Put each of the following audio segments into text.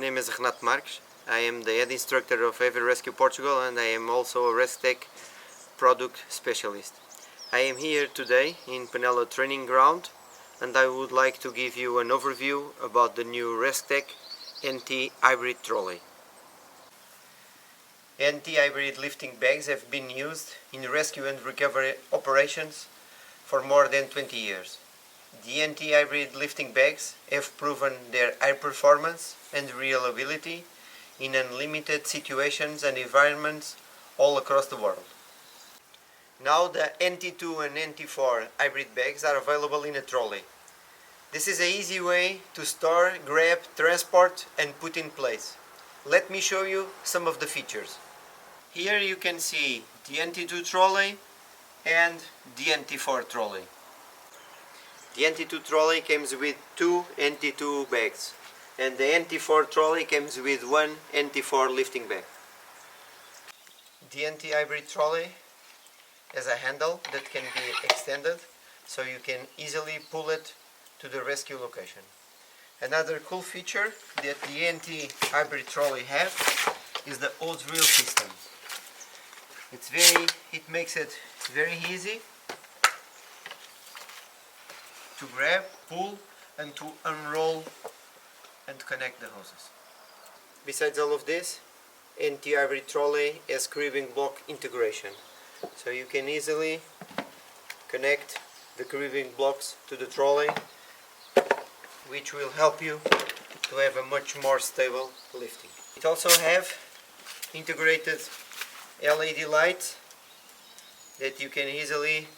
name is Renato Marques. I am the head instructor of Heavy Rescue Portugal and I am also a RESQTEC Product Specialist. I am here today in Penela Training Ground and I would like to give you an overview about the new RESQTEC NT Hybrid Trolley. NT Hybrid lifting bags have been used in rescue and recovery operations for more than 20 years. The NT Hybrid lifting bags have proven their high performance and reliability in unlimited situations and environments all across the world. Now the NT2 and NT4 hybrid bags are available in a trolley. This is an easy way to store, grab, transport and put in place. Let me show you some of the features. Here you can see the NT2 trolley and the NT4 trolley. The NT2 trolley comes with two NT2 bags and the NT4 trolley comes with one NT4 lifting bag. The NT Hybrid Trolley has a handle that can be extended so you can easily pull it to the rescue location. Another cool feature that the NT Hybrid Trolley has is the hose reel system. It makes it very easy to grab, pull and to unroll and connect the hoses. Besides all of this, NT Hybrid Trolley has cribbing block integration, so you can easily connect the cribbing blocks to the trolley, which will help you to have a much more stable lifting. It also have integrated LED lights that you can easily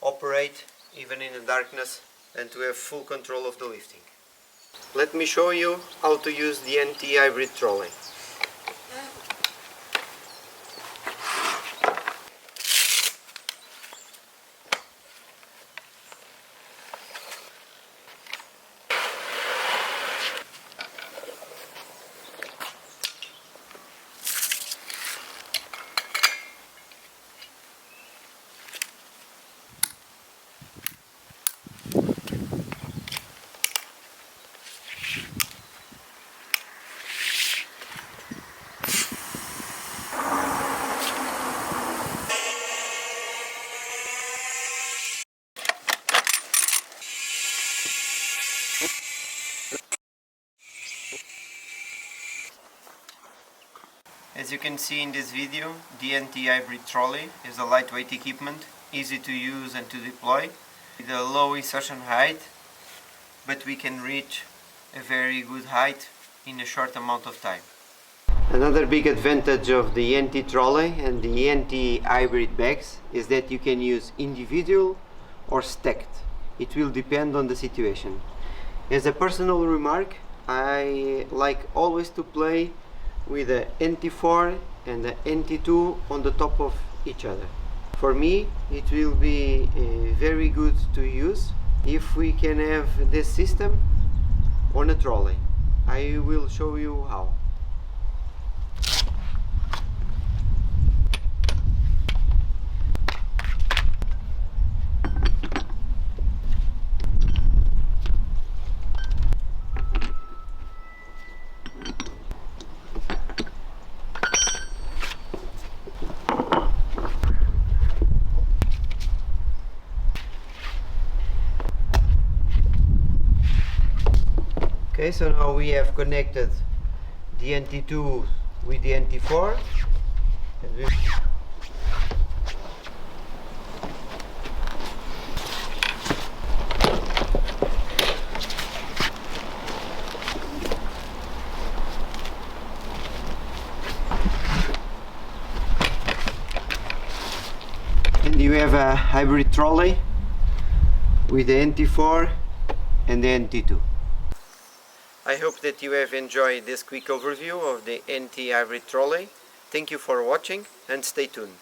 operate even in the darkness and to have full control of the lifting. Let me show you how to use the NT Hybrid Trolley. As you can see in this video, the NT Hybrid Trolley is a lightweight equipment, easy to use and to deploy, with a low insertion height, but we can reach a very good height in a short amount of time. Another big advantage of the NT Trolley and the NT Hybrid bags is that you can use individual or stacked. It will depend on the situation. As a personal remark, I like always to play with the NT4 and the NT2 on the top of each other. For me it will be very good to use if we can have this system on a trolley. I will show you how. Okay, so now we have connected the NT2 with the NT4 and you have a hybrid trolley with the NT4 and the NT2. I hope that you have enjoyed this quick overview of the NT Hybrid Trolley. Thank you for watching and stay tuned.